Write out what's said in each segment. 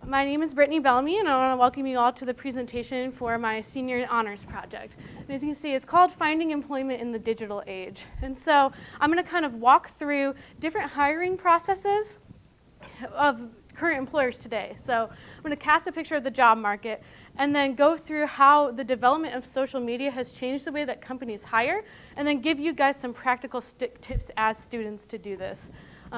My name is Brittany Bellamy, and I want to welcome you all to the presentation for my senior honors project. And as you can see, it's called Finding Employment in the Digital Age. And so I'm going to kind of walk through different hiring processes of current employers today. So I'm going to cast a picture of the job market and then go through how the development of social media has changed the way that companies hire, and then give you guys some practical tips as students to do this.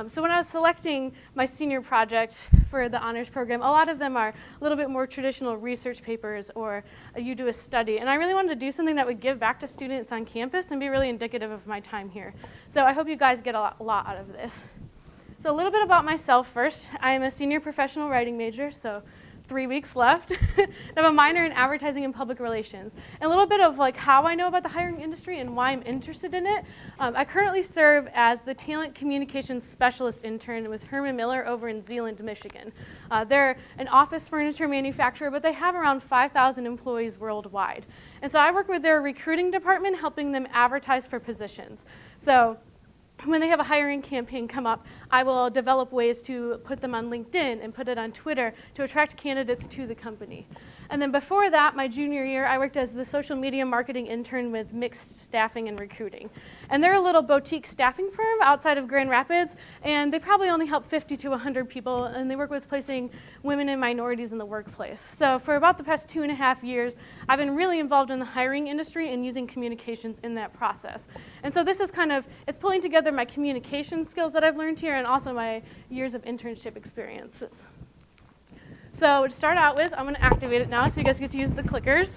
So when I was selecting my senior project for the honors program, a lot of them are a little bit more traditional research papers, or you do a study. And I really wanted to do something that would give back to students on campus and be really indicative of my time here. So I hope you guys get a lot out of this. So a little bit about myself first. I am a senior professional writing major, so 3 weeks left. I have a minor in advertising and public relations. And a little bit of like how I know about the hiring industry and why I'm interested in it. I currently serve as the talent communications specialist intern with Herman Miller over in Zeeland, Michigan. They're an office furniture manufacturer, but they have around 5,000 employees worldwide. And so I work with their recruiting department, helping them advertise for positions. So when they have a hiring campaign come up, I will develop ways to put them on LinkedIn and put it on Twitter to attract candidates to the company. And then before that, my junior year, I worked as the social media marketing intern with Mixed Staffing and Recruiting. And they're a little boutique staffing firm outside of Grand Rapids, and they probably only help 50 to 100 people, and they work with placing women and minorities in the workplace. So for about the past 2.5 years, I've been really involved in the hiring industry and using communications in that process. And so this is kind of, it's pulling together my communication skills that I've learned here and also my years of internship experiences. So to start out with, I'm going to activate it now so you guys get to use the clickers.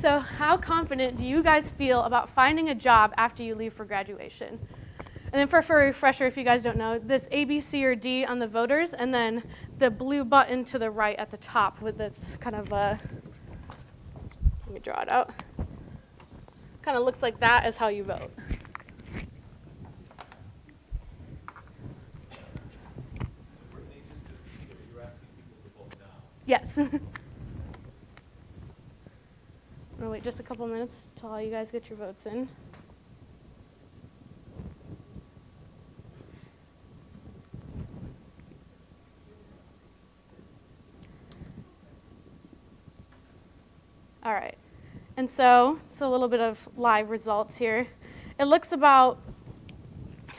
So how confident do you guys feel about finding a job after you leave for graduation? And then for a refresher, if you guys don't know, this A, B, C, or D on the voters, and then the blue button to the right at the top with this kind of, let me draw it out. Kind of looks like that is how you vote. Yes. I'll wait just a couple minutes till all you guys get your votes in. All right. And so a little bit of live results here. It looks about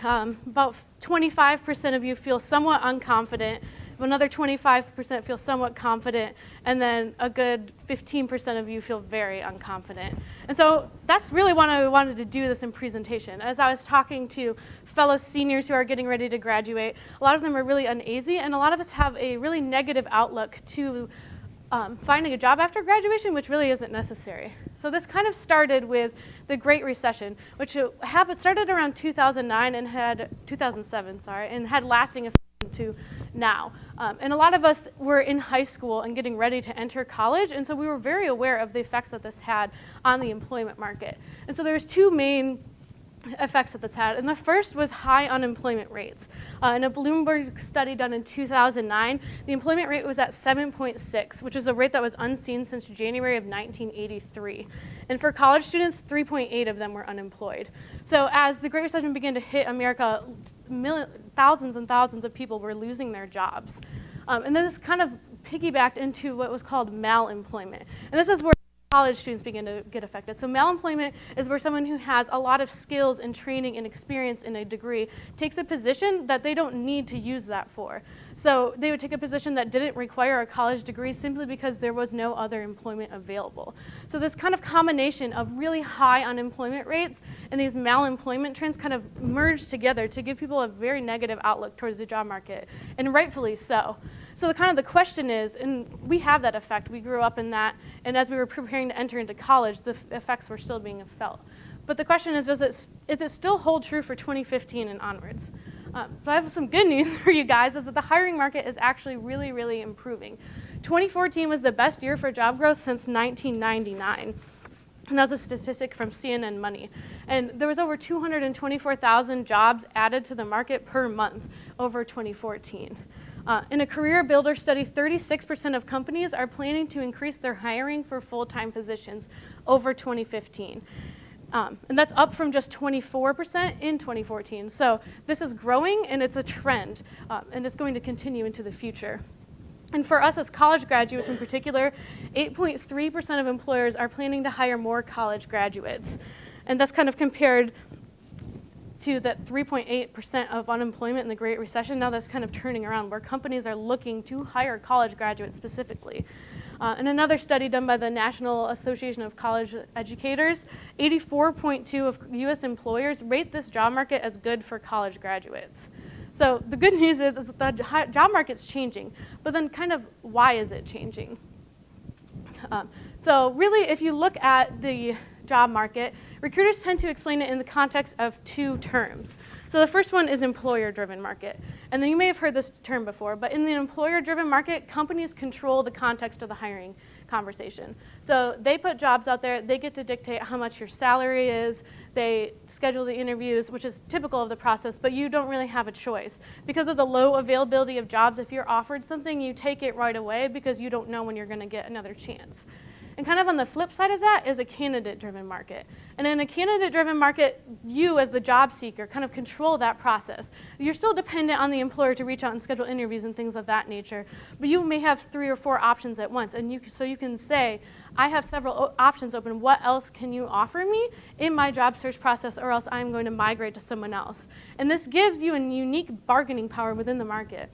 25% of you feel somewhat unconfident. Another 25% feel somewhat confident, and then a good 15% of you feel very unconfident. And so that's really why I wanted to do this in presentation. As I was talking to fellow seniors who are getting ready to graduate, a lot of them are really uneasy, and a lot of us have a really negative outlook to finding a job after graduation, which really isn't necessary. So this kind of started with the Great Recession, which started around 2007, and had lasting effects to now. And a lot of us were in high school and getting ready to enter college, and so we were very aware of the effects that this had on the employment market. And so there's two main effects that this had, and the first was high unemployment rates. In a Bloomberg study done in 2009, the employment rate was at 7.6, which is a rate that was unseen since January of 1983. And for college students, 3.8 of them were unemployed. So as the Great Recession began to hit America, thousands and thousands of people were losing their jobs. And then this kind of piggybacked into what was called malemployment. And this is where college students begin to get affected. So malemployment is where someone who has a lot of skills and training and experience in a degree takes a position that they don't need to use that for. So they would take a position that didn't require a college degree simply because there was no other employment available. So this kind of combination of really high unemployment rates and these malemployment trends kind of merged together to give people a very negative outlook towards the job market, and rightfully so. So the question is, and we have that effect, we grew up in that, and as we were preparing to enter into college, the effects were still being felt. But the question is it still hold true for 2015 and onwards? So I have some good news for you guys, is that the hiring market is actually really, really improving. 2014 was the best year for job growth since 1999. And that's a statistic from CNN Money. And there was over 224,000 jobs added to the market per month over 2014. In a career builder study, 36% of companies are planning to increase their hiring for full-time positions over 2015. And that's up from just 24% in 2014. So this is growing, and it's a trend, and it's going to continue into the future. And for us as college graduates in particular, 8.3% of employers are planning to hire more college graduates. And that's kind of compared to that 3.8% of unemployment in the Great Recession. Now that's kind of turning around, where companies are looking to hire college graduates specifically. In another study done by the National Association of College Educators, 84.2% of US employers rate this job market as good for college graduates. So the good news is that the job market's changing, but then kind of why is it changing? So really, if you look at the job market, recruiters tend to explain it in the context of two terms. So the first one is employer-driven market. And then you may have heard this term before, but in the employer-driven market, companies control the context of the hiring conversation. So they put jobs out there, they get to dictate how much your salary is, they schedule the interviews, which is typical of the process, but you don't really have a choice. Because of the low availability of jobs, if you're offered something, you take it right away because you don't know when you're gonna get another chance. And kind of on the flip side of that is a candidate-driven market. And in a candidate-driven market, you as the job seeker kind of control that process. You're still dependent on the employer to reach out and schedule interviews and things of that nature, but you may have 3 or 4 options at once. And so you can say, I have several options open. What else can you offer me in my job search process, or else I'm going to migrate to someone else? And this gives you a unique bargaining power within the market.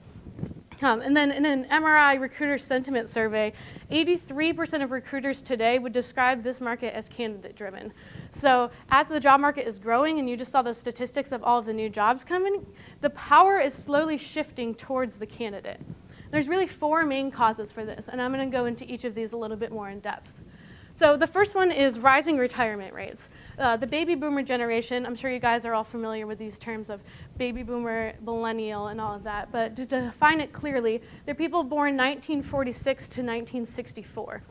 And then in an MRI recruiter sentiment survey, 83% of recruiters today would describe this market as candidate-driven. So as the job market is growing, and you just saw those statistics of all of the new jobs coming, the power is slowly shifting towards the candidate. There's really 4 main causes for this, and I'm going to go into each of these a little bit more in depth. So the first one is rising retirement rates. The baby boomer generation, I'm sure you guys are all familiar with these terms of baby boomer, millennial, and all of that, but to define it clearly, they're people born 1946 to 1964.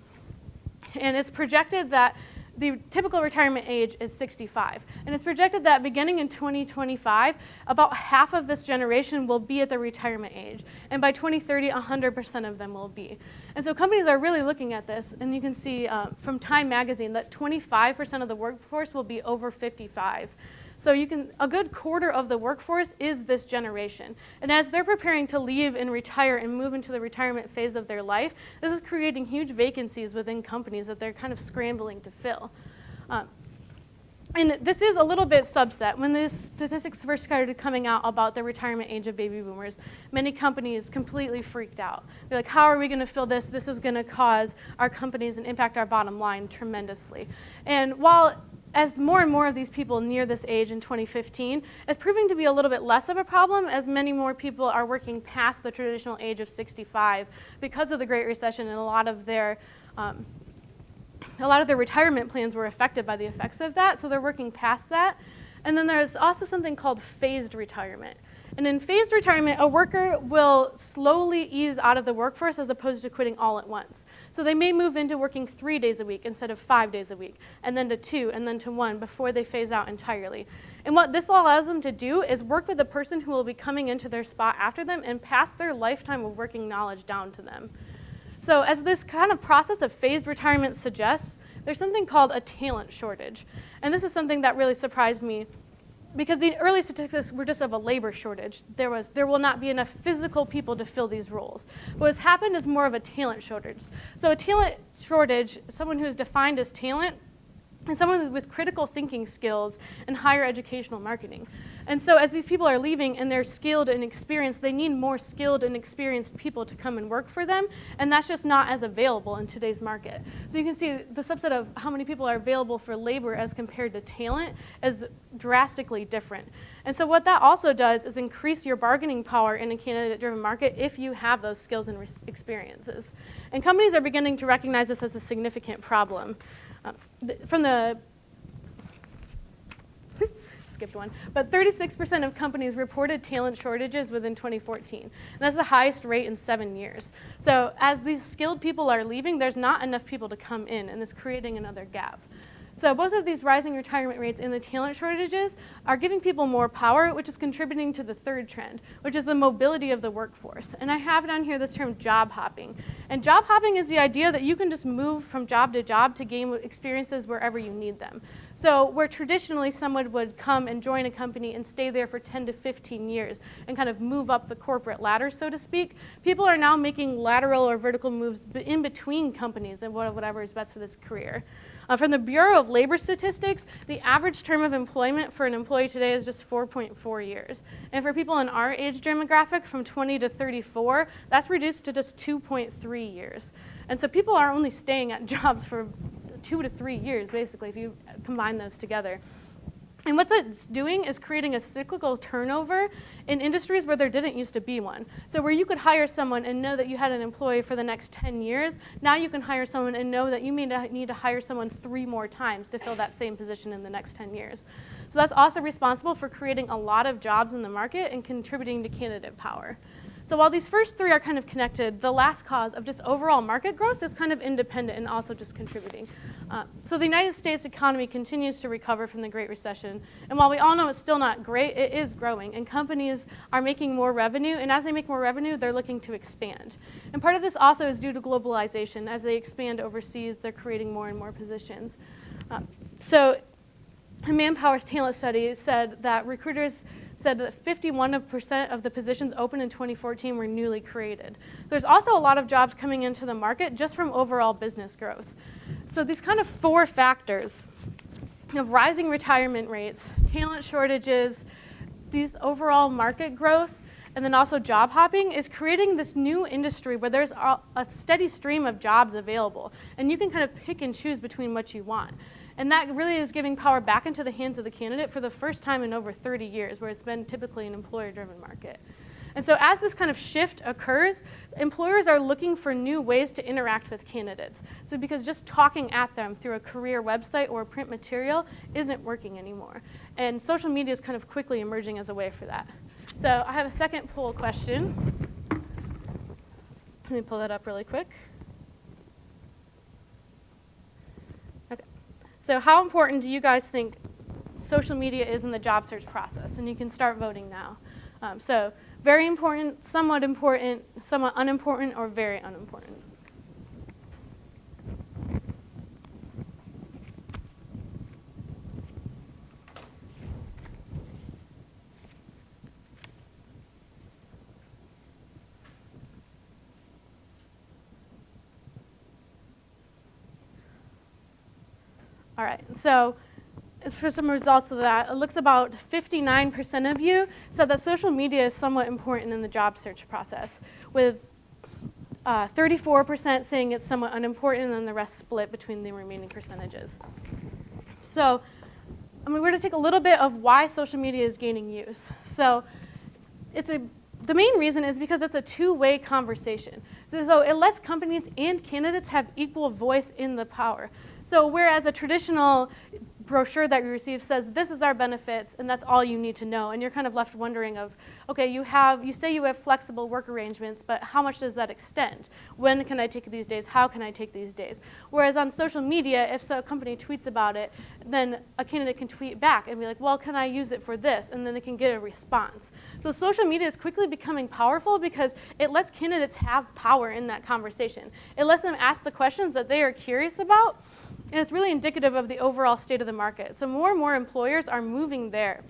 And it's projected that the typical retirement age is 65. And it's projected that beginning in 2025, about half of this generation will be at the retirement age. And by 2030, 100% of them will be. And so companies are really looking at this, and you can see from Time magazine that 25% of the workforce will be over 55. So a good quarter of the workforce is this generation. And as they're preparing to leave and retire and move into the retirement phase of their life, this is creating huge vacancies within companies that they're kind of scrambling to fill. And this is a little bit subset. When the statistics first started coming out about the retirement age of baby boomers, many companies completely freaked out. They're like, how are we going to fill this? This is going to cause our companies and impact our bottom line tremendously. And while as more and more of these people near this age in 2015, it's proving to be a little bit less of a problem, as many more people are working past the traditional age of 65 because of the Great Recession, and a lot of their retirement plans were affected by the effects of that, so they're working past that. And then there's also something called phased retirement. And in phased retirement, a worker will slowly ease out of the workforce as opposed to quitting all at once. So they may move into working 3 days a week instead of 5 days a week, and then to 2, and then to 1 before they phase out entirely. And what this allows them to do is work with the person who will be coming into their spot after them and pass their lifetime of working knowledge down to them. So as this kind of process of phased retirement suggests, there's something called a talent shortage. And this is something that really surprised me, because the early statistics were just of a labor shortage. There will not be enough physical people to fill these roles. But what's happened is more of a talent shortage. So a talent shortage, someone who is defined as talent, is someone with critical thinking skills and higher educational marketing. And so as these people are leaving and they're skilled and experienced, they need more skilled and experienced people to come and work for them, and that's just not as available in today's market. So you can see the subset of how many people are available for labor as compared to talent is drastically different. And so what that also does is increase your bargaining power in a candidate-driven market if you have those skills and experiences. And companies are beginning to recognize this as a significant problem. From the skipped one, but 36% of companies reported talent shortages within 2014. And that's the highest rate in 7 years. So as these skilled people are leaving, there's not enough people to come in, and it's creating another gap. So both of these rising retirement rates and the talent shortages are giving people more power, which is contributing to the third trend, which is the mobility of the workforce. And I have down here this term job hopping. And job hopping is the idea that you can just move from job to gain experiences wherever you need them. So where traditionally someone would come and join a company and stay there for 10 to 15 years and kind of move up the corporate ladder, so to speak, people are now making lateral or vertical moves in between companies and whatever is best for this career. From the Bureau of Labor Statistics, the average term of employment for an employee today is just 4.4 years. And for people in our age demographic, from 20 to 34, that's reduced to just 2.3 years. And so people are only staying at jobs for 2 to 3 years, basically, if you combine those together. And what that's doing is creating a cyclical turnover in industries where there didn't used to be one. So where you could hire someone and know that you had an employee for the next 10 years, now you can hire someone and know that you may need to hire someone 3 more times to fill that same position in the next 10 years. So that's also responsible for creating a lot of jobs in the market and contributing to candidate power. So while these first 3 are kind of connected, the last cause of just overall market growth is kind of independent and also just contributing. So the United States economy continues to recover from the Great Recession. And while we all know it's still not great, it is growing. And companies are making more revenue. And as they make more revenue, they're looking to expand. And part of this also is due to globalization. As they expand overseas, they're creating more and more positions. So a Manpower talent study said that recruiters said that 51% of the positions open in 2014 were newly created. There's also a lot of jobs coming into the market just from overall business growth. So these kind of 4 factors of rising retirement rates, talent shortages, these overall market growth, and then also job hopping is creating this new industry where there's a steady stream of jobs available. And you can kind of pick and choose between what you want. And that really is giving power back into the hands of the candidate for the first time in over 30 years, where it's been typically an employer-driven market. And so as this kind of shift occurs, employers are looking for new ways to interact with candidates. So because just talking at them through a career website or print material isn't working anymore. And social media is kind of quickly emerging as a way for that. So I have a second poll question. Let me pull that up really quick. Okay. So how important do you guys think social media is in the job search process? And you can start voting now. So very important, somewhat unimportant, or very unimportant. All right, so for some results of that, it looks about 59% of you said that social media is somewhat important in the job search process, with 34% saying it's somewhat unimportant, and then the rest split between the remaining percentages. So we're going to take a little bit of why social media is gaining use. So the main reason is because it's a two-way conversation. So it lets companies and candidates have equal voice in the power. So whereas a traditional brochure that you receive says this is our benefits and that's all you need to know, and you're kind of left wondering of, okay, you say you have flexible work arrangements, but how much does that extend? When can I take these days? How can I take these days? Whereas on social media, if a company tweets about it, then a candidate can tweet back and be like, well, can I use it for this? And then they can get a response. So social media is quickly becoming powerful because it lets candidates have power in that conversation. It lets them ask the questions that they are curious about, and it's really indicative of the overall state of the market. So more and more employers are moving there.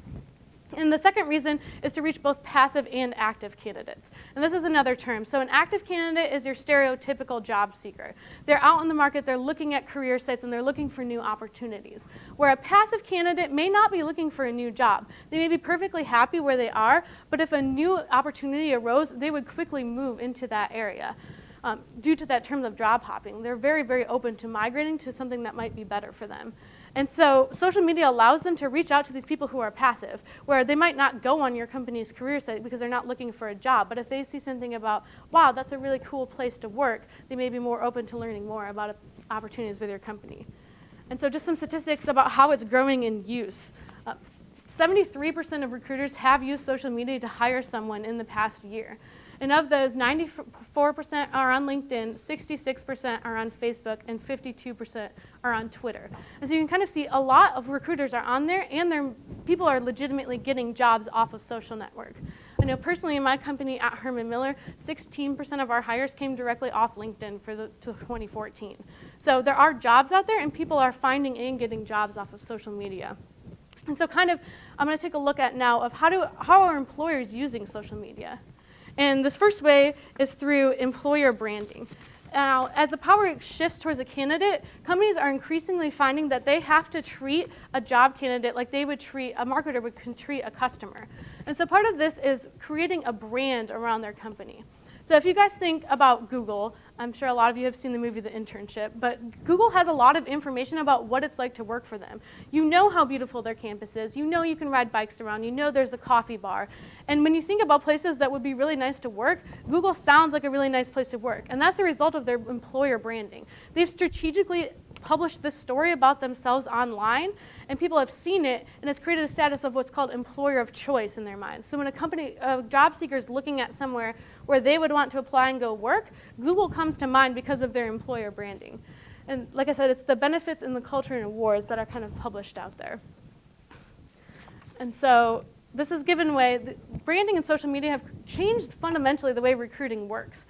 And the second reason is to reach both passive and active candidates. And this is another term. So an active candidate is your stereotypical job seeker. They're out in the market, they're looking at career sites, and they're looking for new opportunities. Where a passive candidate may not be looking for a new job. They may be perfectly happy where they are, but if a new opportunity arose, they would quickly move into that area. Due to that term of job hopping, they're very, very open to migrating to something that might be better for them. And so social media allows them to reach out to these people who are passive, where they might not go on your company's career site because they're not looking for a job. But if they see something about, wow, that's a really cool place to work, they may be more open to learning more about opportunities with your company. And so just some statistics about how it's growing in use. 73% of recruiters have used social media to hire someone in the past year. And of those, 94% are on LinkedIn, 66% are on Facebook, and 52% are on Twitter. And so you can kind of see a lot of recruiters are on there, and people are legitimately getting jobs off of social network. I know personally in my company at Herman Miller, 16% of our hires came directly off LinkedIn for 2014. So there are jobs out there, and people are finding and getting jobs off of social media. And so I'm going to take a look at now of how are employers using social media. And this first way is through employer branding. Now, as the power shifts towards a candidate, companies are increasingly finding that they have to treat a job candidate like a marketer would treat a customer. And so part of this is creating a brand around their company. So if you guys think about Google, I'm sure a lot of you have seen the movie The Internship, but Google has a lot of information about what it's like to work for them. You know how beautiful their campus is. You know you can ride bikes around. You know there's a coffee bar. And when you think about places that would be really nice to work, Google sounds like a really nice place to work. And that's a result of their employer branding. They've strategically published this story about themselves online, and people have seen it, and it's created a status of what's called employer of choice in their minds. So when a job seeker is looking at somewhere where they would want to apply and go work, Google comes to mind because of their employer branding. And like I said, it's the benefits and the culture and awards that are kind of published out there. And so this has given way, branding and social media have changed fundamentally the way recruiting works.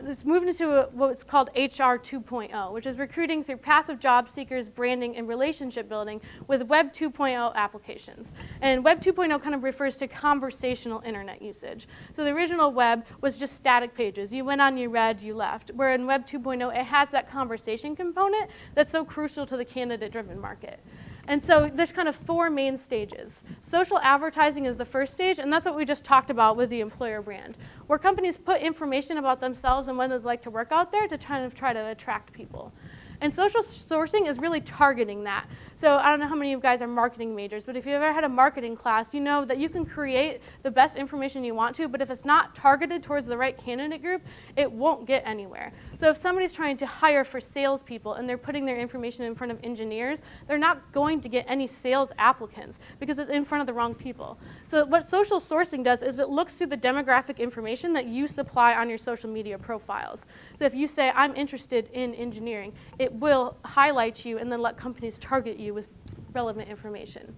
This moved into what's called HR 2.0, which is recruiting through passive job seekers, branding, and relationship building with Web 2.0 applications. And Web 2.0 kind of refers to conversational internet usage. So the original web was just static pages. You went on, you read, you left. Where in Web 2.0, it has that conversation component that's so crucial to the candidate-driven market. And so there's kind of four main stages. Social advertising is the first stage, and that's what we just talked about with the employer brand, where companies put information about themselves and what it's like to work out there to try to attract people. And social sourcing is really targeting that. So I don't know how many of you guys are marketing majors, but if you've ever had a marketing class, you know that you can create the best information you want to, but if it's not targeted towards the right candidate group, it won't get anywhere. So if somebody's trying to hire for salespeople and they're putting their information in front of engineers, they're not going to get any sales applicants because it's in front of the wrong people. So what social sourcing does is it looks through the demographic information that you supply on your social media profiles. So if you say, I'm interested in engineering, it will highlight you and then let companies target you with relevant information.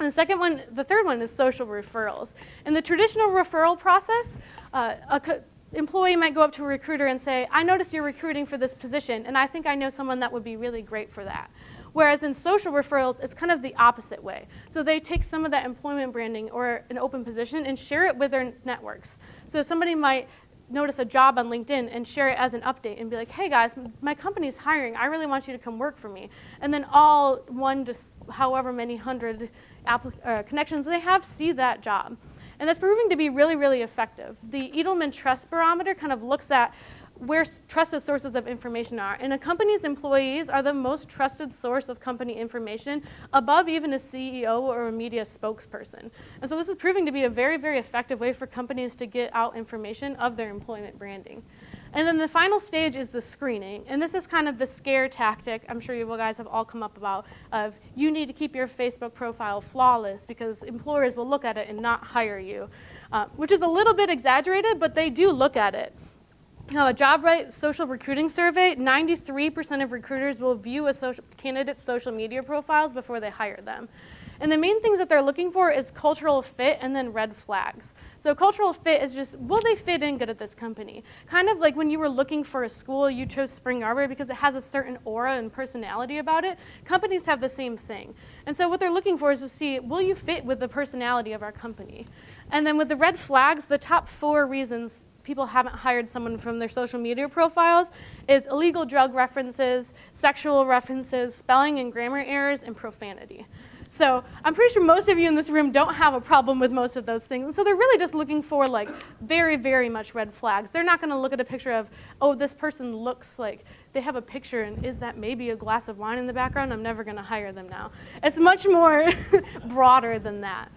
And the third one is social referrals. In the traditional referral process, employee might go up to a recruiter and say, I noticed you're recruiting for this position, and I think I know someone that would be really great for that. Whereas in social referrals, it's kind of the opposite way. So they take some of that employment branding or an open position and share it with their networks. So somebody might notice a job on LinkedIn and share it as an update and be like, hey guys, my company's hiring. I really want you to come work for me. And then all one to however many hundred connections they have see that job. And that's proving to be really, really effective. The Edelman Trust Barometer kind of looks at where trusted sources of information are. And a company's employees are the most trusted source of company information above even a CEO or a media spokesperson. And so this is proving to be a very, very effective way for companies to get out information of their employment branding. And then the final stage is the screening. And this is kind of the scare tactic I'm sure you guys have all come up about of you need to keep your Facebook profile flawless because employers will look at it and not hire you, which is a little bit exaggerated, but they do look at it. Now, a JobRight social recruiting survey, 93% of recruiters will view a candidate's social media profiles before they hire them. And the main things that they're looking for is cultural fit and then red flags. So cultural fit is just, will they fit in good at this company? Kind of like when you were looking for a school, you chose Spring Arbor because it has a certain aura and personality about it. Companies have the same thing. And so what they're looking for is to see, will you fit with the personality of our company? And then with the red flags, the top 4 reasons people haven't hired someone from their social media profiles is illegal drug references, sexual references, spelling and grammar errors, and profanity. So I'm pretty sure most of you in this room don't have a problem with most of those things. And so they're really just looking for like very, very much red flags. They're not going to look at a picture of, oh, this person looks like they have a picture and is that maybe a glass of wine in the background? I'm never going to hire them now. It's much more broader than that.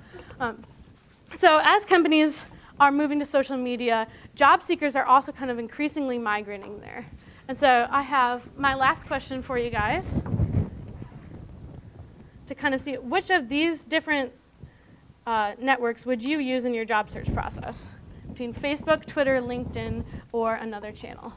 So as companies are moving to social media, job seekers are also kind of increasingly migrating there. And so I have my last question for you guys to kind of see which of these different networks would you use in your job search process? between Facebook, Twitter, LinkedIn, or another channel.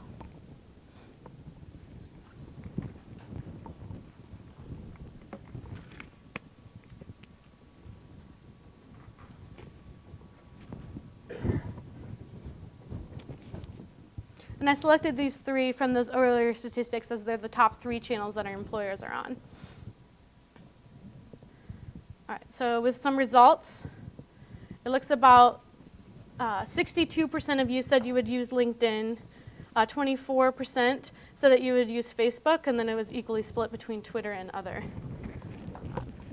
And I selected these 3 from those earlier statistics as they're the top 3 channels that our employers are on. All right, so with some results, it looks about 62% of you said you would use LinkedIn, 24% said that you would use Facebook, and then it was equally split between Twitter and other.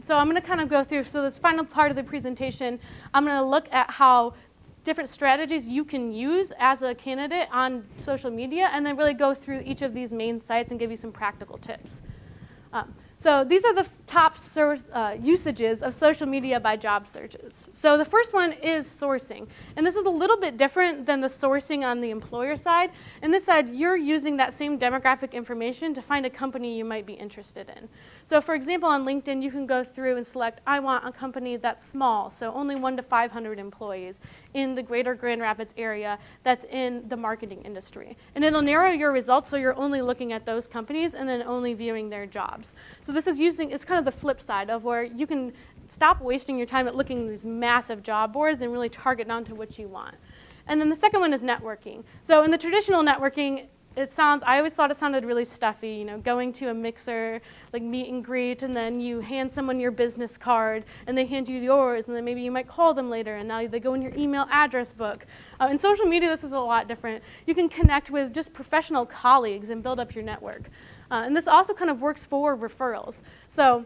So I'm going to kind of go through, so this final part of the presentation, I'm going to look at how different strategies you can use as a candidate on social media, and then really go through each of these main sites and give you some practical tips. So these are the top usages of social media by job searches. So the first one is sourcing. And this is a little bit different than the sourcing on the employer side. On this side, you're using that same demographic information to find a company you might be interested in. So for example, on LinkedIn, you can go through and select, I want a company that's small, so only 1 to 500 employees in the greater Grand Rapids area that's in the marketing industry. And it'll narrow your results so you're only looking at those companies and then only viewing their jobs. So this is it's kind of the flip side of where you can stop wasting your time at looking at these massive job boards and really target down to what you want. And then the second one is networking. So in the traditional networking, I always thought it sounded really stuffy, going to a mixer, like meet and greet, and then you hand someone your business card, and they hand you yours, and then maybe you might call them later, and now they go in your email address book. In social media, this is a lot different. You can connect with just professional colleagues and build up your network. And this also kind of works for referrals. So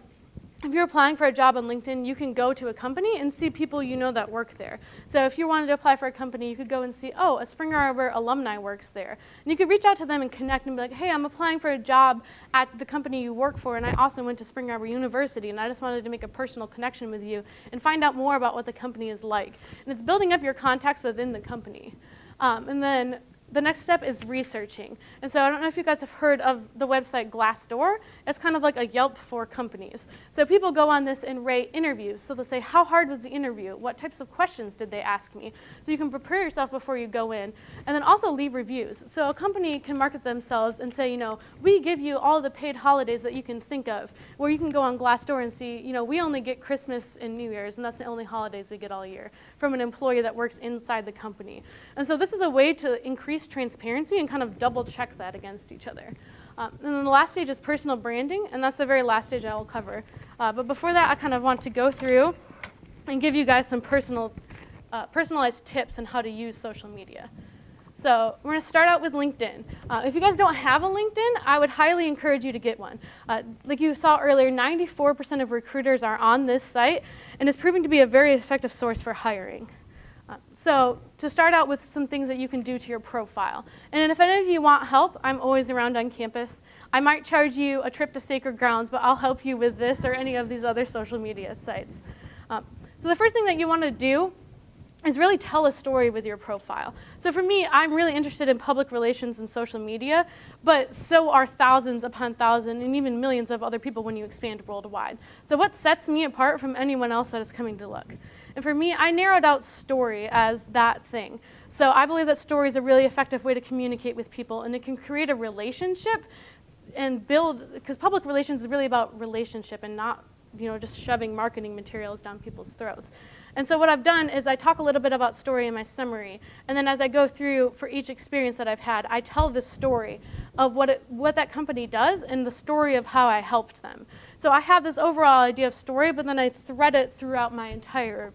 if you're applying for a job on LinkedIn, you can go to a company and see people you know that work there. So if you wanted to apply for a company, you could go and see, oh, a Spring Arbor alumni works there. And you could reach out to them and connect and be like, hey, I'm applying for a job at the company you work for, and I also went to Spring Arbor University, and I just wanted to make a personal connection with you and find out more about what the company is like. And it's building up your contacts within the company. And then the next step is researching. And so I don't know if you guys have heard of the website Glassdoor. It's kind of like a Yelp for companies. So people go on this and rate interviews. So they'll say, how hard was the interview? What types of questions did they ask me? So you can prepare yourself before you go in. And then also leave reviews. So a company can market themselves and say, we give you all the paid holidays that you can think of. Where you can go on Glassdoor and see, we only get Christmas and New Year's, and that's the only holidays we get all year from an employee that works inside the company. And so this is a way to increase transparency and kind of double check that against each other. And then the last stage is personal branding, and that's the very last stage I will cover. But before that, I kind of want to go through and give you guys some personalized tips on how to use social media. So we're going to start out with LinkedIn. If you guys don't have a LinkedIn, I would highly encourage you to get one. Like you saw earlier, 94% of recruiters are on this site, and it's proving to be a very effective source for hiring. So to start out with some things that you can do to your profile. And if any of you want help, I'm always around on campus. I might charge you a trip to Sacred Grounds, but I'll help you with this or any of these other social media sites. So the first thing that you want to do is really tell a story with your profile. So for me, I'm really interested in public relations and social media, but so are thousands upon thousands and even millions of other people when you expand worldwide. So what sets me apart from anyone else that is coming to look? And for me, I narrowed out story as that thing. So I believe that story is a really effective way to communicate with people, and it can create a relationship and build, because public relations is really about relationship and not just shoving marketing materials down people's throats. And so what I've done is I talk a little bit about story in my summary, and then as I go through for each experience that I've had, I tell the story of what that company does and the story of how I helped them. So I have this overall idea of story, but then I thread it throughout my entire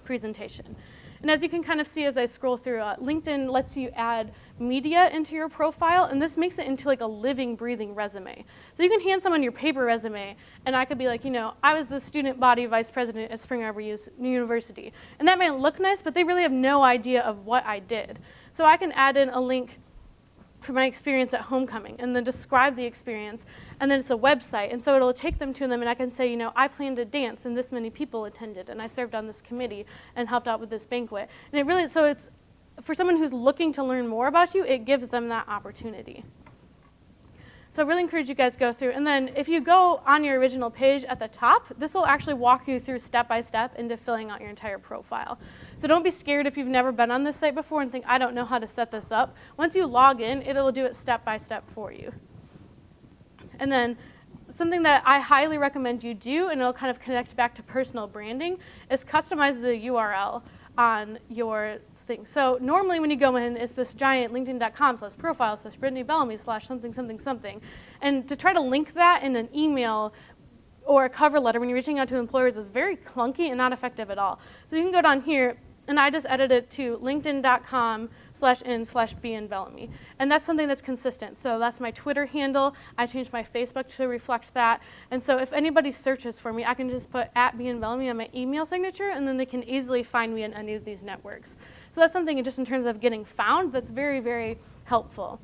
presentation. And as you can kind of see as I scroll through, LinkedIn lets you add media into your profile, and this makes it into like a living, breathing resume. So you can hand someone your paper resume, and I could be like, I was the student body vice president at Spring Arbor University. And that may look nice, but they really have no idea of what I did. So I can add in a link for my experience at homecoming, and then describe the experience, and then it's a website, and so it'll take them to them, and I can say, I planned a dance, and this many people attended, and I served on this committee and helped out with this banquet. And it really, so it's, for someone who's looking to learn more about you, it gives them that opportunity. So I really encourage you guys to go through. And then if you go on your original page at the top, this will actually walk you through step by step into filling out your entire profile. So don't be scared if you've never been on this site before and think, I don't know how to set this up. Once you log in, it'll do it step by step for you. And then something that I highly recommend you do, and it'll kind of connect back to personal branding, is customize the URL on your thing. So normally when you go in, it's this giant linkedin.com/profile/Brittany Bellamy /something something something. And to try to link that in an email or a cover letter when you're reaching out to employers is very clunky and not effective at all. So you can go down here, and I just edited it to linkedin.com/in/BNBellamy. And that's something that's consistent. So that's my Twitter handle. I changed my Facebook to reflect that. And so if anybody searches for me, I can just put @BNBellamy on my email signature, and then they can easily find me in any of these networks. So that's something just in terms of getting found that's very, very helpful.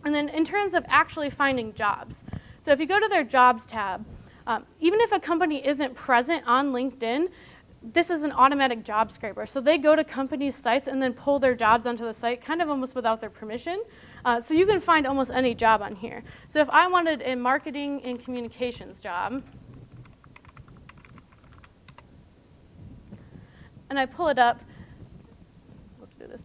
And then in terms of actually finding jobs. So if you go to their jobs tab, even if a company isn't present on LinkedIn, this is an automatic job scraper. So they go to companies' sites and then pull their jobs onto the site, kind of almost without their permission. So you can find almost any job on here. So if I wanted a marketing and communications job, and I pull it up, let's do this.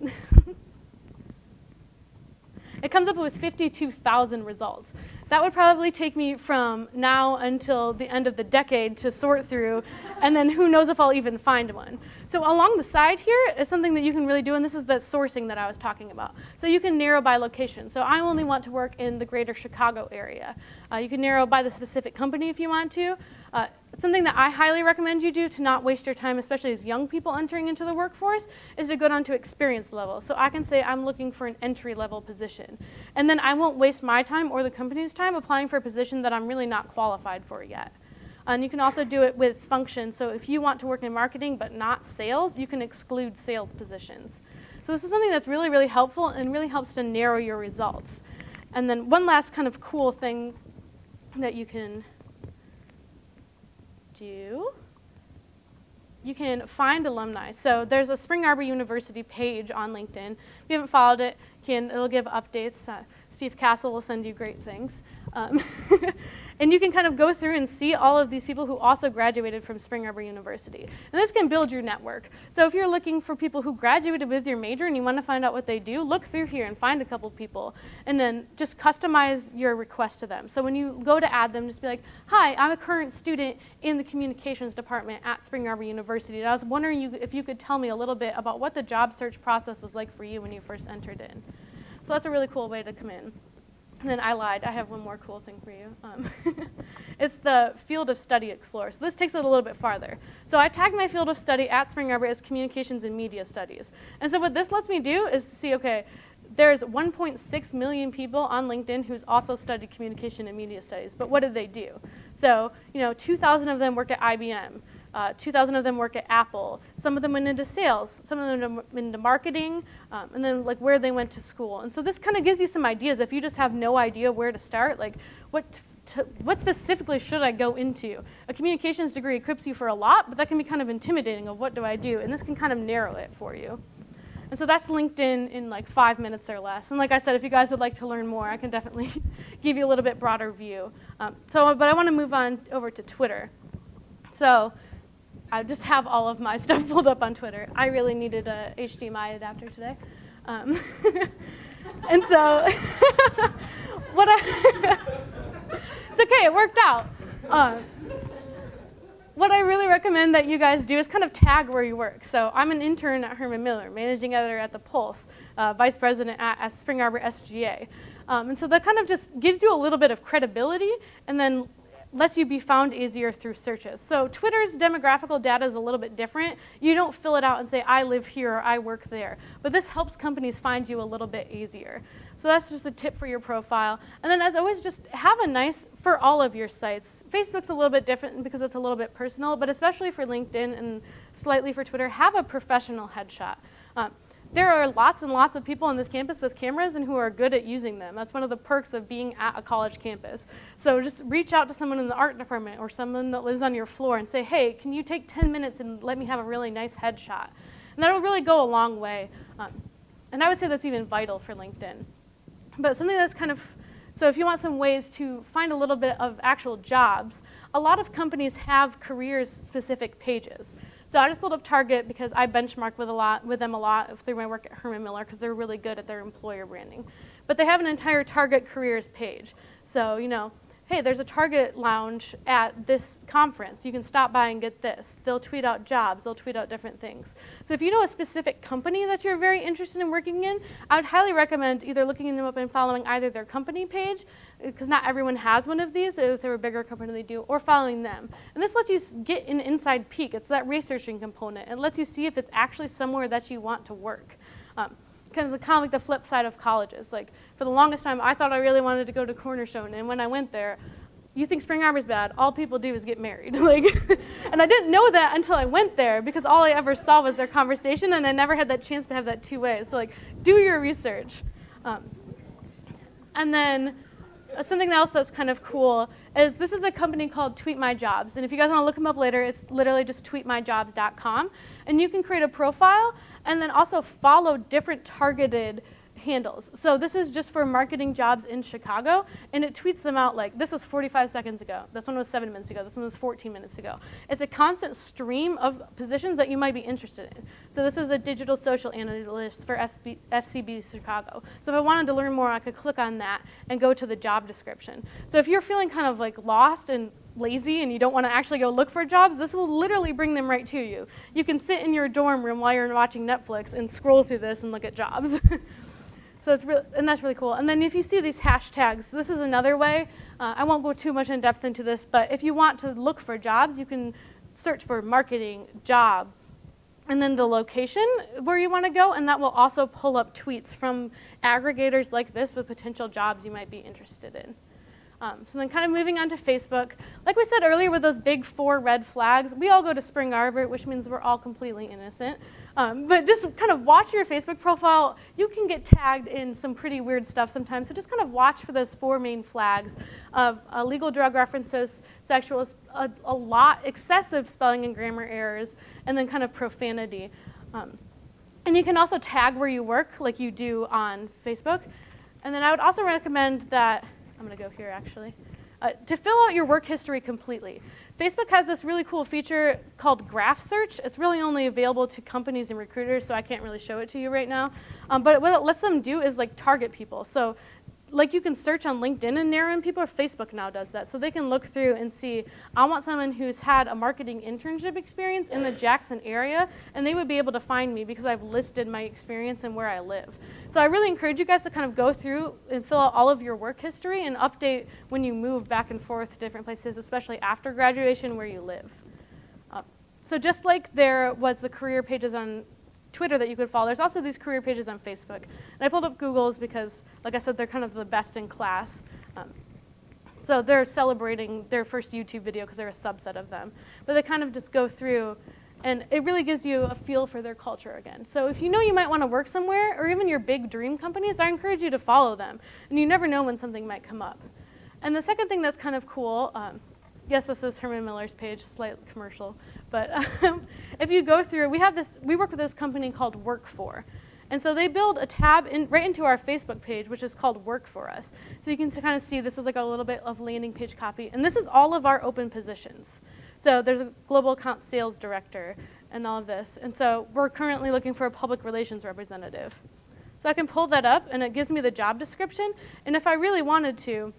It comes up with 52,000 results. That would probably take me from now until the end of the decade to sort through, and then who knows if I'll even find one. So along the side here is something that you can really do, and this is the sourcing that I was talking about. So you can narrow by location. So I only want to work in the greater Chicago area. You can narrow by the specific company if you want to. Something that I highly recommend you do to not waste your time, especially as young people entering into the workforce, is to go down to experience level. So I can say I'm looking for an entry-level position. And then I won't waste my time or the company's time applying for a position that I'm really not qualified for yet. And you can also do it with function. So if you want to work in marketing but not sales, you can exclude sales positions. So this is something that's really, really helpful and really helps to narrow your results. And then one last kind of cool thing that you can do, you can find alumni. So there's a Spring Arbor University page on LinkedIn. If you haven't followed it, it'll give updates. Steve Castle will send you great things. And you can kind of go through and see all of these people who also graduated from Spring Arbor University. And this can build your network. So if you're looking for people who graduated with your major and you want to find out what they do, look through here and find a couple people. And then just customize your request to them. So when you go to add them, just be like, hi, I'm a current student in the communications department at Spring Arbor University. And I was wondering if you could tell me a little bit about what the job search process was like for you when you first entered in. So that's a really cool way to come in. And then I lied. I have one more cool thing for you. It's the Field of Study Explorer. So this takes it a little bit farther. So I tagged my field of study at Spring Arbor as Communications and Media Studies. And so what this lets me do is to see, okay, there's 1.6 million people on LinkedIn who's also studied Communication and Media Studies. But what did they do? So 2,000 of them work at IBM. 2,000 of them work at Apple. Some of them went into sales. Some of them went into marketing, and then like where they went to school. And so this kind of gives you some ideas if you just have no idea where to start. Like what specifically should I go into? A communications degree equips you for a lot, but that can be kind of intimidating of what do I do? And this can kind of narrow it for you. And so that's LinkedIn in like 5 minutes or less. And like I said, if you guys would like to learn more, I can definitely give you a little bit broader view. But I want to move on over to Twitter. So I just have all of my stuff pulled up on Twitter. I really needed a HDMI adapter today. And so it's okay, it worked out. What I really recommend that you guys do is kind of tag where you work. So I'm an intern at Herman Miller, managing editor at The Pulse, vice president at Spring Arbor SGA. And so that kind of just gives you a little bit of credibility and then lets you be found easier through searches. So Twitter's demographical data is a little bit different. You don't fill it out and say, I live here or I work there. But this helps companies find you a little bit easier. So that's just a tip for your profile. And then as always, just have a nice, for all of your sites. Facebook's a little bit different because it's a little bit personal, but especially for LinkedIn and slightly for Twitter, have a professional headshot. There are lots and lots of people on this campus with cameras and who are good at using them. That's one of the perks of being at a college campus. So just reach out to someone in the art department or someone that lives on your floor and say, hey, can you take 10 minutes and let me have a really nice headshot? And that'll really go a long way. And I would say that's even vital for LinkedIn. But something that's kind of So if you want some ways to find a little bit of actual jobs, a lot of companies have careers-specific pages. So I just pulled up Target because I benchmark with them a lot through my work at Herman Miller because they're really good at their employer branding. But they have an entire Target careers page. So, hey, there's a Target lounge at this conference. You can stop by and get this. They'll tweet out jobs. They'll tweet out different things. So if you know a specific company that you're very interested in working in, I would highly recommend either looking them up and following either their company page, because not everyone has one of these. If they're a bigger company, they do, or following them. And this lets you get an inside peek. It's that researching component. It lets you see if it's actually somewhere that you want to work. Kind of like the flip side of colleges. Like, for the longest time, I thought I really wanted to go to Cornerstone, and when I went there, you think Spring Arbor's bad, all people do is get married. And I didn't know that until I went there, because all I ever saw was their conversation, and I never had that chance to have that two ways. So do your research. And then something else that's kind of cool is this is a company called Tweet My Jobs. And if you guys want to look them up later, it's literally just tweetmyjobs.com. And you can create a profile and then also follow different targeted handles. So this is just for marketing jobs in Chicago, and it tweets them out like, this was 45 seconds ago, this one was 7 minutes ago, this one was 14 minutes ago. It's a constant stream of positions that you might be interested in. So this is a digital social analyst for FCB Chicago. So if I wanted to learn more, I could click on that and go to the job description. So if you're feeling kind of like lost and lazy and you don't want to actually go look for jobs, this will literally bring them right to you. You can sit in your dorm room while you're watching Netflix and scroll through this and look at jobs. So that's really cool. And then if you see these hashtags, this is another way. I won't go too much in depth into this, but if you want to look for jobs, you can search for marketing, job, and then the location where you want to go, and that will also pull up tweets from aggregators like this with potential jobs you might be interested in. So then kind of moving on to Facebook. Like we said earlier with those big 4 red flags, we all go to Spring Arbor, which means we're all completely innocent. But just kind of watch your Facebook profile. You can get tagged in some pretty weird stuff sometimes, so just kind of watch for those 4 main flags of illegal drug references, sexual, a lot, excessive spelling and grammar errors, and then kind of profanity. And you can also tag where you work like you do on Facebook. And then I would also recommend that, I'm going to go here actually, to fill out your work history completely. Facebook has this really cool feature called graph search. It's really only available to companies and recruiters, so I can't really show it to you right now. But what it lets them do is target people. So like you can search on LinkedIn and narrow in people, or Facebook now does that. So they can look through and see, I want someone who's had a marketing internship experience in the Jackson area, and they would be able to find me because I've listed my experience and where I live. So I really encourage you guys to kind of go through and fill out all of your work history and update when you move back and forth to different places, especially after graduation where you live. So just like there was the career pages on Twitter that you could follow, there's also these career pages on Facebook. And I pulled up Google's because, like I said, they're kind of the best in class. So they're celebrating their first YouTube video because they're a subset of them. But they kind of just go through, and it really gives you a feel for their culture again. So if you know you might want to work somewhere, or even your big dream companies, I encourage you to follow them. And you never know when something might come up. And the second thing that's kind of cool, yes, this is Herman Miller's page, slight commercial, but if you go through, we work with this company called Work For. And so they build a tab right into our Facebook page, which is called Work For Us. So you can kind of see this is like a little bit of landing page copy. And this is all of our open positions. So there's a global account sales director and all of this. And so we're currently looking for a public relations representative. So I can pull that up, and it gives me the job description. And if I really wanted to,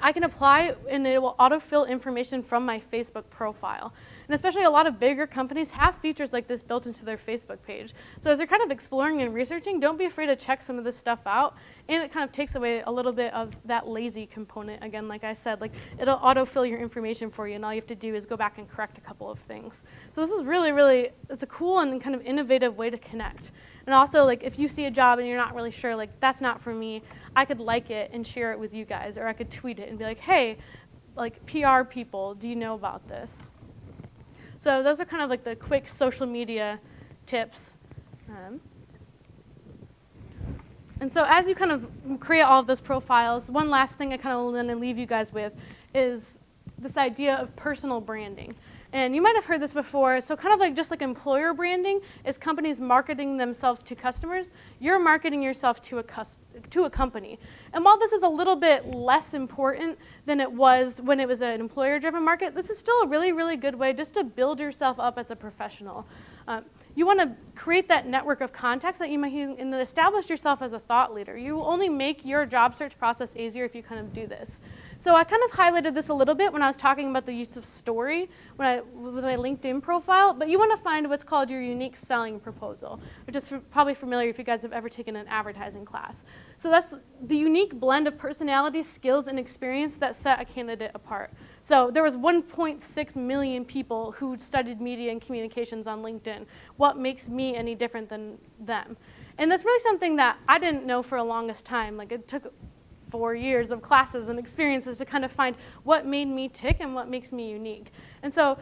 I can apply, and it will autofill information from my Facebook profile. And especially a lot of bigger companies have features like this built into their Facebook page. So as you're kind of exploring and researching, don't be afraid to check some of this stuff out. And it kind of takes away a little bit of that lazy component. Again, like I said, it'll autofill your information for you, and all you have to do is go back and correct a couple of things. So this is really, really, it's a cool and kind of innovative way to connect. And also, if you see a job and you're not really sure, that's not for me, I could like it and share it with you guys, or I could tweet it and be like, hey, PR people, do you know about this? So those are kind of the quick social media tips. And so as you kind of create all of those profiles, one last thing I kind of want to leave you guys with is this idea of personal branding. And you might have heard this before. So kind of like just like employer branding is companies marketing themselves to customers. You're marketing yourself to a company. And while this is a little bit less important than it was when it was an employer-driven market, this is still a really, really good way just to build yourself up as a professional. You want to create that network of contacts that you might and establish yourself as a thought leader. You only make your job search process easier if you kind of do this. So I kind of highlighted this a little bit when I was talking about the use of story with my LinkedIn profile, but you want to find what's called your unique selling proposal, which is probably familiar if you guys have ever taken an advertising class. So that's the unique blend of personality, skills, and experience that set a candidate apart. So there was 1.6 million people who studied media and communications on LinkedIn. What makes me any different than them? And that's really something that I didn't know for the longest time. Like it took 4 years of classes and experiences to kind of find what made me tick and what makes me unique. And so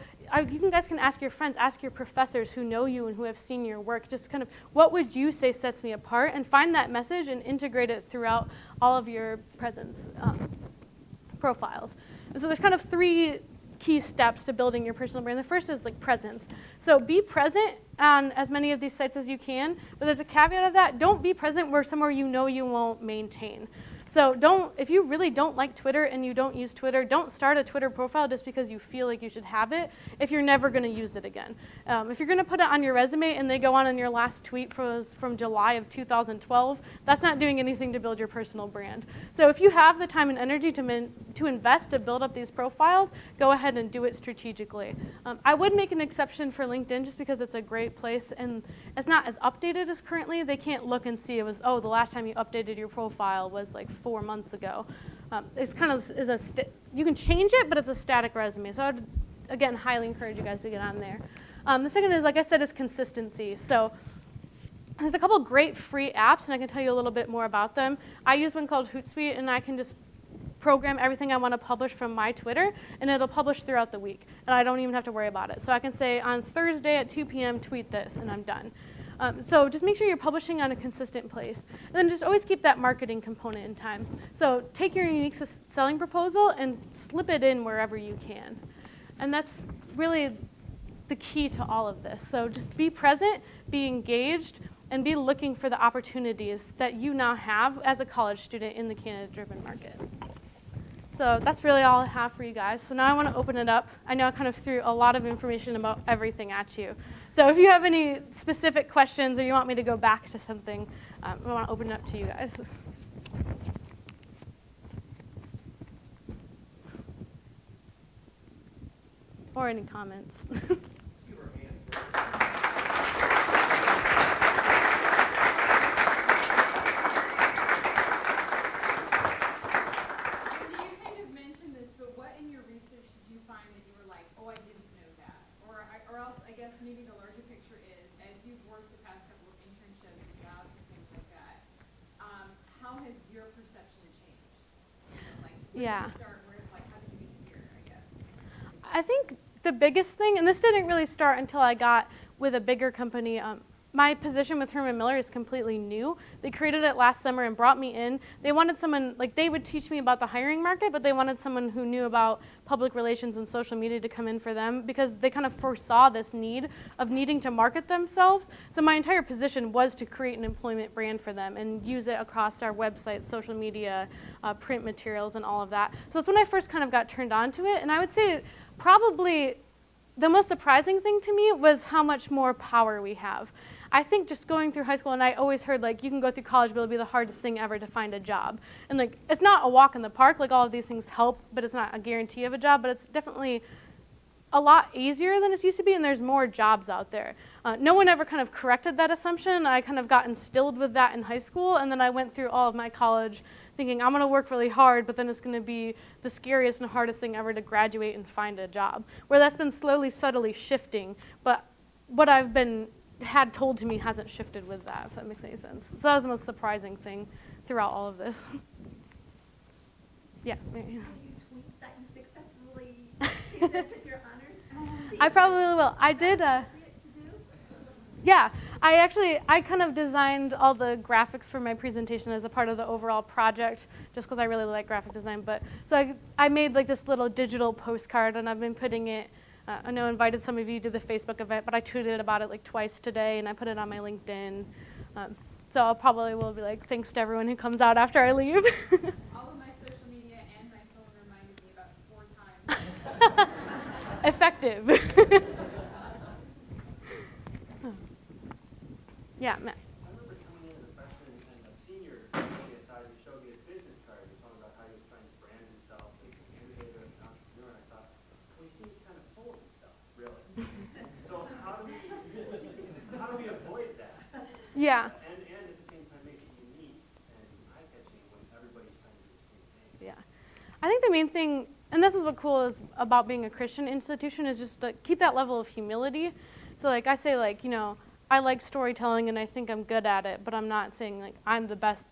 you guys can ask your friends, ask your professors who know you and who have seen your work, just kind of what would you say sets me apart, and find that message and integrate it throughout all of your presence profiles. And so there's kind of 3 key steps to building your personal brand. The first is like presence. So be present on as many of these sites as you can, but there's a caveat of that. Don't be present somewhere you know you won't maintain. So if you really don't like Twitter and you don't use Twitter, don't start a Twitter profile just because you feel like you should have it if you're never going to use it again. If you're going to put it on your resume and they go on your last tweet was from July of 2012, that's not doing anything to build your personal brand. So if you have the time and energy to invest to build up these profiles, go ahead and do it strategically. I would make an exception for LinkedIn just because it's a great place and it's not as updated as currently. They can't look and see it was, the last time you updated your profile was like 4 months ago. It's kind of you can change it, but it's a static resume. So I would, again, highly encourage you guys to get on there. The second is, like I said, is consistency. So there's a couple great free apps, and I can tell you a little bit more about them. I use one called Hootsuite, and I can just program everything I want to publish from my Twitter, and it'll publish throughout the week. And I don't even have to worry about it. So I can say, on Thursday at 2 p.m., tweet this, and I'm done. So just make sure you're publishing on a consistent place. And then just always keep that marketing component in time. So take your unique selling proposal and slip it in wherever you can. And that's really the key to all of this. So just be present, be engaged, and be looking for the opportunities that you now have as a college student in the candidate-driven market. So that's really all I have for you guys. So now I want to open it up. I know I kind of threw a lot of information about everything at you. So if you have any specific questions or you want me to go back to something, I want to open it up to you guys. Or any comments. Maybe the larger picture is, as you've worked the past couple of internships and jobs and things like that, how has your perception changed? Like, where did you start? How did you get here, I guess? I think the biggest thing, and this didn't really start until I got with a bigger company. My position with Herman Miller is completely new. They created it last summer and brought me in. They wanted someone, like they would teach me about the hiring market, but they wanted someone who knew about public relations and social media to come in for them because they kind of foresaw this need of needing to market themselves. So my entire position was to create an employment brand for them and use it across our website, social media, print materials, and all of that. So that's when I first kind of got turned on to it. And I would say probably the most surprising thing to me was how much more power we have. I think just going through high school, and I always heard, like, you can go through college, but it'll be the hardest thing ever to find a job. And, like, it's not a walk in the park. Like, all of these things help, but it's not a guarantee of a job. But it's definitely a lot easier than it used to be, and there's more jobs out there. No one ever kind of corrected that assumption. I kind of got instilled with that in high school, and then I went through all of my college thinking, I'm going to work really hard, but then it's going to be the scariest and hardest thing ever to graduate and find a job. Where that's been slowly, subtly shifting, but what I've been had told to me hasn't shifted with that, if that makes any sense. So that was the most surprising thing throughout all of this. Yeah. Will you tweet that you successfully took your honors? I probably will. I did. Yeah. I kind of designed all the graphics for my presentation as a part of the overall project, just because I really like graphic design. But so I made like this little digital postcard, and I've been putting it I know I invited some of you to the Facebook event, but I tweeted about it like twice today, and I put it on my LinkedIn. So I'll probably will be like, thanks to everyone who comes out after I leave. All of my social media and my phone reminded me about 4 times. Effective. Yeah, Matt. I remember coming in as a freshman and a senior CSI who showed me his business card and talking about how he was trying to brand himself as an innovator and an entrepreneur, and I thought, well, he seems kind of full of himself, really. So how do we avoid that? Yeah. And at the same time make it unique and eye-catching when everybody's trying to do the same thing. Yeah. I think the main thing, and this is what cool is about being a Christian institution, is just to keep that level of humility. So like I say, like, I like storytelling and I think I'm good at it, but I'm not saying like I'm the best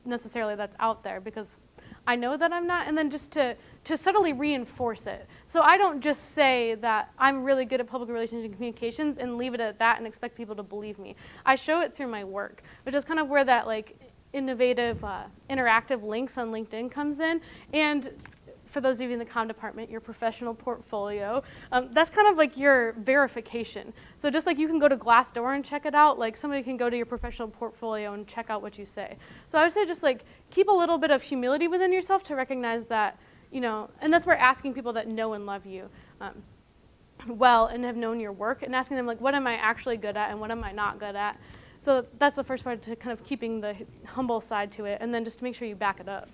necessarily that's out there, because I know that I'm not. And then just to subtly reinforce it. So I don't just say that I'm really good at public relations and communications and leave it at that and expect people to believe me. I show it through my work, which is kind of where that like innovative, interactive links on LinkedIn comes in. And for those of you in the comm department, your professional portfolio, that's kind of like your verification. So just like you can go to Glassdoor and check it out, like somebody can go to your professional portfolio and check out what you say. So I would say just like keep a little bit of humility within yourself to recognize that, and that's where asking people that know and love you well and have known your work, and asking them like, what am I actually good at and what am I not good at? So that's the first part, to kind of keeping the humble side to it, and then just to make sure you back it up.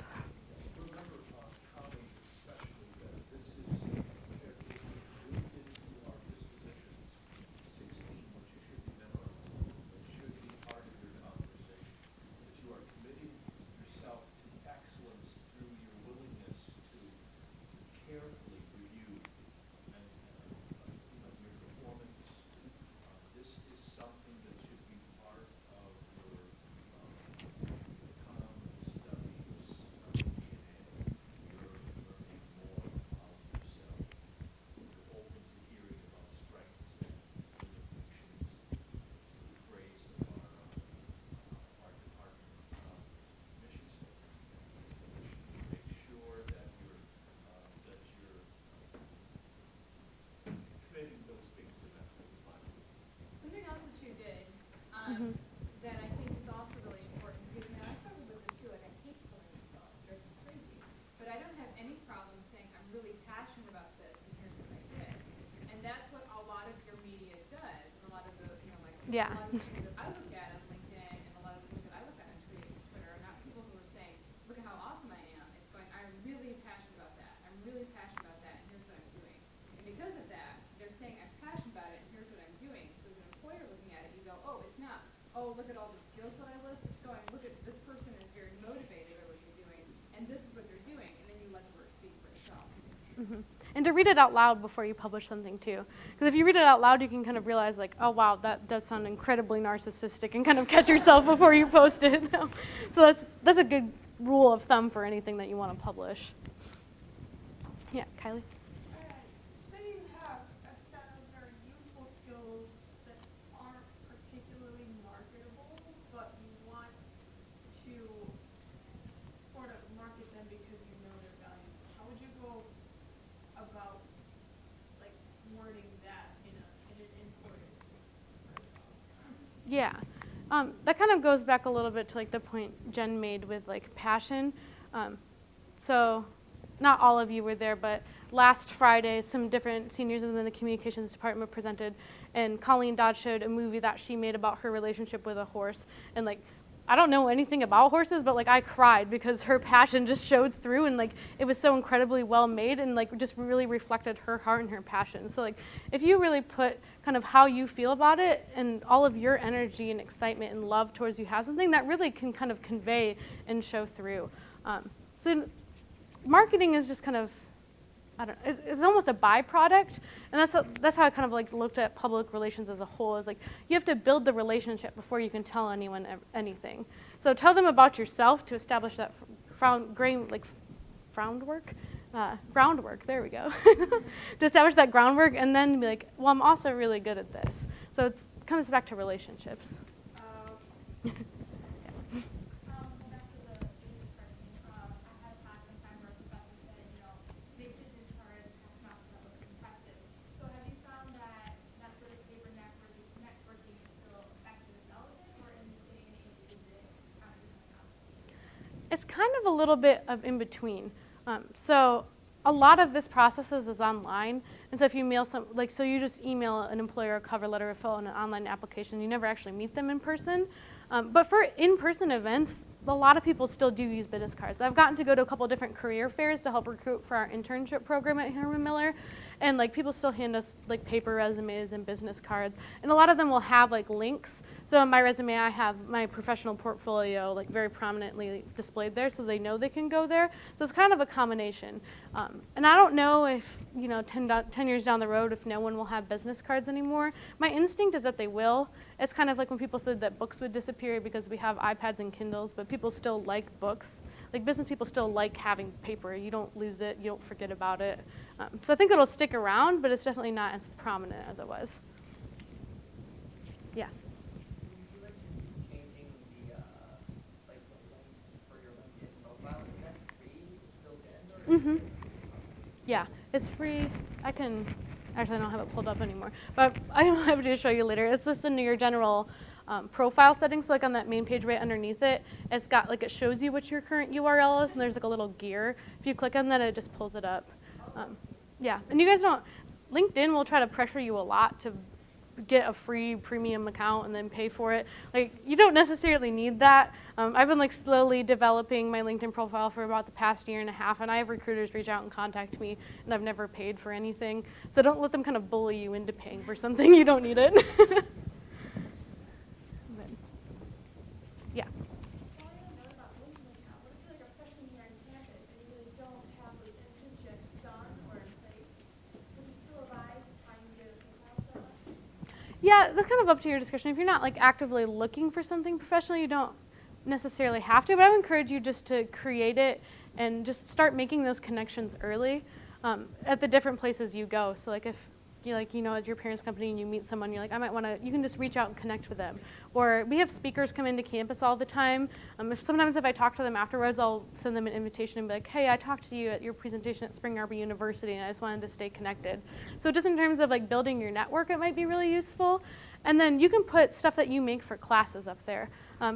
That I think is also really important, because I struggle with this too. Like I hate selling myself, it's crazy, but I don't have any problem saying I'm really passionate about this, and here's what I did. And that's what a lot of your media does, and a lot of the Yeah. a lot of the things that I look at on LinkedIn and a lot of the things that I look at on Twitter are not people who are saying, look at how awesome I am. It's going, I'm really passionate about that. I'm really passionate about that, and here's what I'm doing. And because of that, they're saying I'm passionate about it, and here's what I'm doing. So as an employer looking at it, you go, oh, it's not, oh, look at all the skills that I list. It's going, look at this person is very motivated by what you're doing, and this is what they're doing, and then you let the work speak for itself. Mm-hmm. And to read it out loud before you publish something too. Because if you read it out loud, you can kind of realize like, oh wow, that does sound incredibly narcissistic, and kind of catch yourself before you post it. So that's a good rule of thumb for anything that you want to publish. Yeah, Kylie? Say you have a set of very useful skills that aren't particularly marketable, but you want to sort of market them because you know they're valuable. How would you go about like wording that in an important Yeah. That kind of goes back a little bit to like the point Jen made with like passion. So not all of you were there, but last Friday, some different seniors within the communications department presented, and Colleen Dodd showed a movie that she made about her relationship with a horse. And like, I don't know anything about horses, but like I cried because her passion just showed through, and like it was so incredibly well made, and like just really reflected her heart and her passion. So like if you really put kind of how you feel about it and all of your energy and excitement and love towards you have something, that really can kind of convey and show through. So marketing is just kind of, I don't know, it's almost a byproduct, and that's how I kind of like looked at public relations as a whole. Is like you have to build the relationship before you can tell anyone anything. So tell them about yourself to establish that groundwork. There we go. To establish that groundwork, and then be like, well, I'm also really good at this. So it comes back to relationships. Back to the business person, I had a class one time where a professor said, make business cards, pass them out, that looks impressive. So have you It's kind of a little bit of in between. So a lot of this process is online. And so if you mail so you just email an employer a cover letter or fill in an online application, you never actually meet them in person. But for in-person events, a lot of people still do use business cards. I've gotten to go to a couple of different career fairs to help recruit for our internship program at Herman Miller. And like people still hand us like paper resumes and business cards. And a lot of them will have like links. So on my resume, I have my professional portfolio like very prominently displayed there so they know they can go there. So it's kind of a combination. And I don't know if, 10 years down the road, if no one will have business cards anymore. My instinct is that they will. It's kind of like when people said that books would disappear because we have iPads and Kindles, but people still like books. Like business people still like having paper. You don't lose it, you don't forget about it. So I think it'll stick around, but it's definitely not as prominent as it was. Yeah. Would you like to changing the like the link for your LinkedIn profile? Is that free? It's built in, or Mm-hmm. Yeah, it's free. I don't have it pulled up anymore, but I'm happy to show you later. It's just in your general profile settings, so like on that main page right underneath it, it's got like it shows you what your current URL is, and there's like a little gear. If you click on that, it just pulls it up. Yeah, and you guys LinkedIn will try to pressure you a lot to get a free premium account and then pay for it. Like you don't necessarily need that. I've been like slowly developing my LinkedIn profile for about the past year and a half, and I have recruiters reach out and contact me, and I've never paid for anything. So don't let them kind of bully you into paying for something you don't need it. But, yeah. Well, I didn't know about LinkedIn account. What if you're like a freshman year on campus and you really don't have those internships done or in place? Would you still advise trying to get a profile set up? Yeah, that's kind of up to your discretion. If you're not like actively looking for something professional, you don't necessarily have to, but I would encourage you just to create it and just start making those connections early at the different places you go. So like if at your parents' company and you meet someone, you're like, I might want to, you can just reach out and connect with them. Or we have speakers come into campus all the time. Sometimes if I talk to them afterwards, I'll send them an invitation and be like, hey, I talked to you at your presentation at Spring Arbor University and I just wanted to stay connected. So just in terms of like building your network, it might be really useful. And then you can put stuff that you make for classes up there.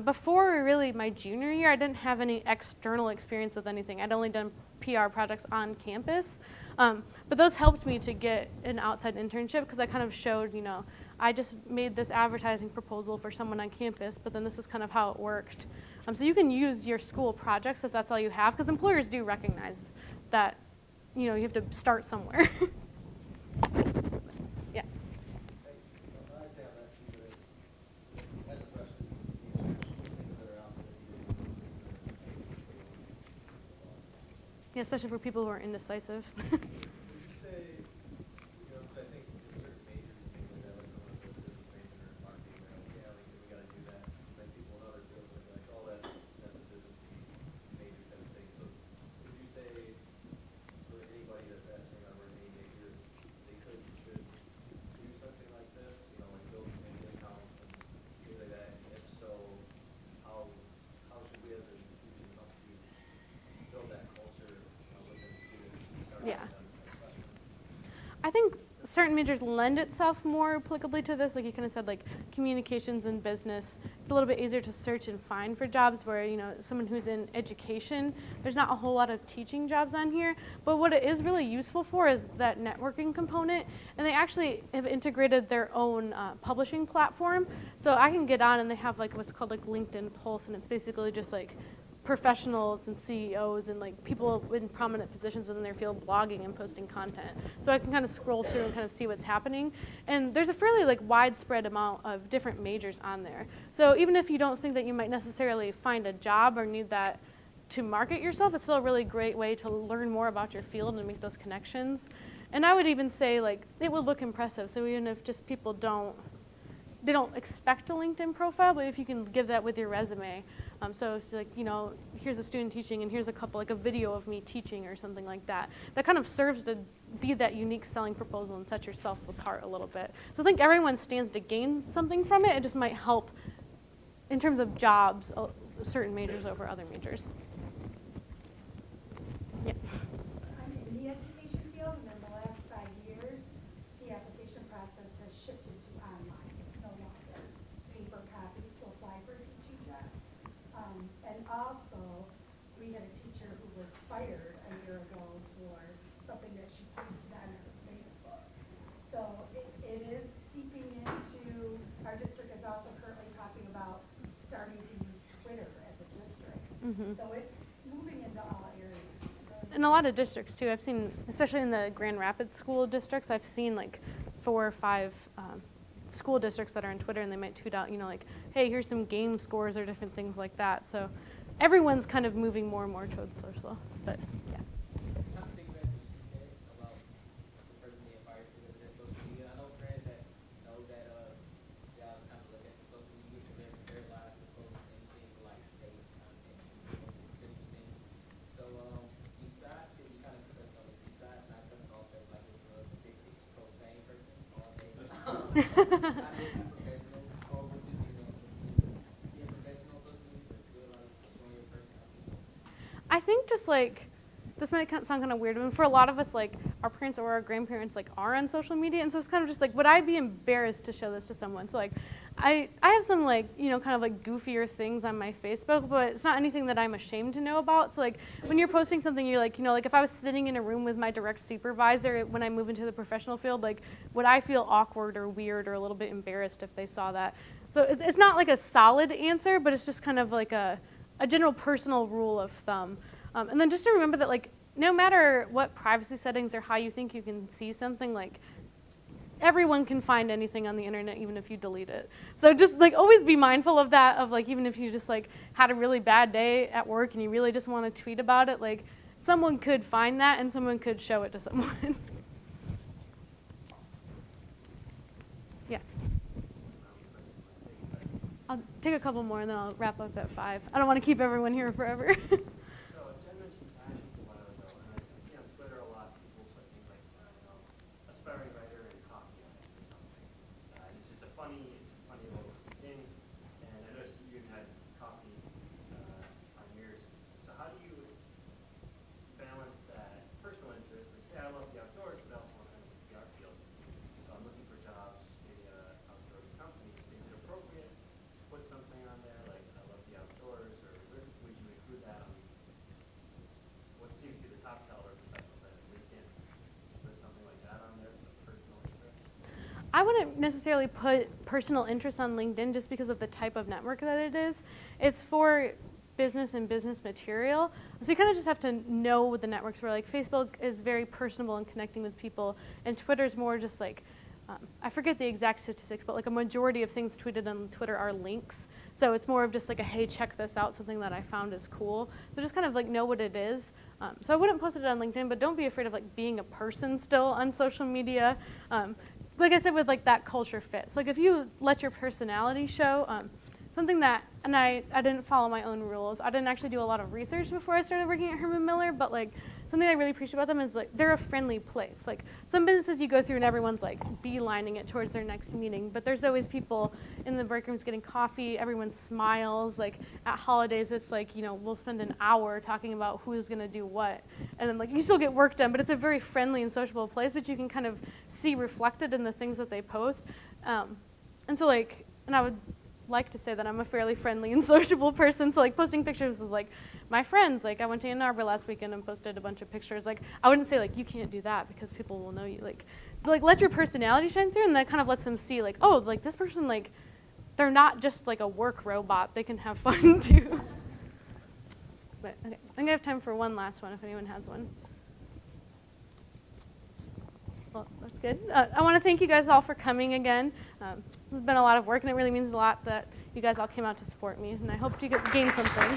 Before really my junior year, I didn't have any external experience with anything. I'd only done PR projects on campus. But those helped me to get an outside internship because I kind of showed, I just made this advertising proposal for someone on campus, but then this is kind of how it worked. So you can use your school projects if that's all you have, because employers do recognize that, you have to start somewhere. Yeah. I'd say on that too, that as a freshman, these things that are out there, Yeah, especially for people who are indecisive. would you say, I think in certain majors and things like that, like someone says a business major or marketing, they're like, yeah, we gotta do that. Like people in other fields are like, oh, that's a businessy major type of thing. So would you say for anybody that's asking about a major, they should do something like this, like build maybe accounts and things like that? And if so, how should we as an institution help to build that culture within students who start Yeah. with them as freshmen? I think certain majors lend itself more applicably to this. Like you kind of said, like communications and business. It's a little bit easier to search and find for jobs where, someone who's in education, there's not a whole lot of teaching jobs on here. But what it is really useful for is that networking component. And they actually have integrated their own publishing platform. So I can get on and they have like what's called like LinkedIn Pulse, and it's basically just like professionals and CEOs and like people in prominent positions within their field blogging and posting content. So I can kind of scroll through and kind of see what's happening. And there's a fairly like widespread amount of different majors on there. So even if you don't think that you might necessarily find a job or need that to market yourself, it's still a really great way to learn more about your field and make those connections. And I would even say like it would look impressive. So even if just people don't expect a LinkedIn profile, but if you can give that with your resume. So it's like, here's a student teaching and here's a video of me teaching or something like that. That kind of serves to be that unique selling proposal and set yourself apart a little bit. So I think everyone stands to gain something from it. It just might help in terms of jobs, certain majors over other majors. Yeah. I'm in the education field, and in the last 5 years, the application process has shifted to online. It's no longer paper copies to apply for a teaching job. And also, fired a year ago for something that she posted on her Facebook. So it is seeping into, our district is also currently talking about starting to use Twitter as a district. So it's moving into all areas. In a lot of districts too, I've seen, especially in the Grand Rapids school districts, I've seen like 4 or 5 school districts that are on Twitter, and they might tweet out, like, hey, here's some game scores or different things like that. So everyone's kind of moving more and more towards social, but yeah. Not to think about what she said about the person being fired because of their social media. I know friends that know that y'all kind of look at the social media for their lives as opposed to anything like based content and more superficial things. So besides, it was kind of touched on it, besides not coming off as like a drug addicted profane person all day. How do you be professional, or would you be professional on social media, but still like showing your personality? I think just like, this might sound kind of weird, but for a lot of us, like our parents or our grandparents like are on social media, and so it's kind of just like, would I be embarrassed to show this to someone? So like, I have some like, kind of like goofier things on my Facebook, but it's not anything that I'm ashamed to know about. So like, when you're posting something, you're like, like if I was sitting in a room with my direct supervisor when I move into the professional field, like, would I feel awkward or weird or a little bit embarrassed if they saw that? So it's not like a solid answer, but it's just kind of like a general personal rule of thumb. And then just to remember that, like, no matter what privacy settings or how you think you can see something, like, everyone can find anything on the internet, even if you delete it. So just, like, always be mindful of that, of, like, even if you just, like, had a really bad day at work and you really just want to tweet about it, like, someone could find that and someone could show it to someone. Yeah. I'll take a couple more and then I'll wrap up at 5. I don't want to keep everyone here forever. So Jen mentioned passions a while ago, and I see on Twitter a lot of people put things like, aspiring writer and coffee on it or something. It's just a funny little thing, and I noticed you even had coffee on yours. So how do you balance that personal interest? Like, say I love the outdoors, but I also want to enter the art field. So I'm looking for jobs, maybe at an outdoors company. Is it appropriate to put something on there like I love the outdoors, or would you include that on what seems to be the top caliber professional site of LinkedIn? Put something like that on there for personal interest? I wouldn't necessarily put personal interest on LinkedIn just because of the type of network that it is. It's for business and business material. So you kind of just have to know what the networks were. Like Facebook is very personable in connecting with people, and Twitter's more just like, I forget the exact statistics, but like a majority of things tweeted on Twitter are links. So it's more of just like a, hey, check this out, something that I found is cool. So just kind of like know what it is. So I wouldn't post it on LinkedIn, but don't be afraid of like being a person still on social media. Like I said, with like that culture fit. So like if you let your personality show, something that, and I didn't follow my own rules. I didn't actually do a lot of research before I started working at Herman Miller, but like something I really appreciate about them is like they're a friendly place. Like some businesses you go through and everyone's like beelining it towards their next meeting, but there's always people in the break rooms getting coffee, everyone smiles. Like at holidays it's like, we'll spend an hour talking about who's gonna do what. And then like you still get work done, but it's a very friendly and sociable place, which you can kind of see reflected in the things that they post. And so like, and I would like to say that I'm a fairly friendly and sociable person, so like posting pictures with like my friends, like I went to Arbor last weekend and posted a bunch of pictures. Like I wouldn't say like you can't do that because people will know you. Like let your personality shine through, and that kind of lets them see like, oh, like this person, like they're not just like a work robot, they can have fun too. But okay, I'm gonna have time for one last one if anyone has one. Well, that's good. I want to thank you guys all for coming again. This has been a lot of work, and it really means a lot that you guys all came out to support me, and I hope you gain something.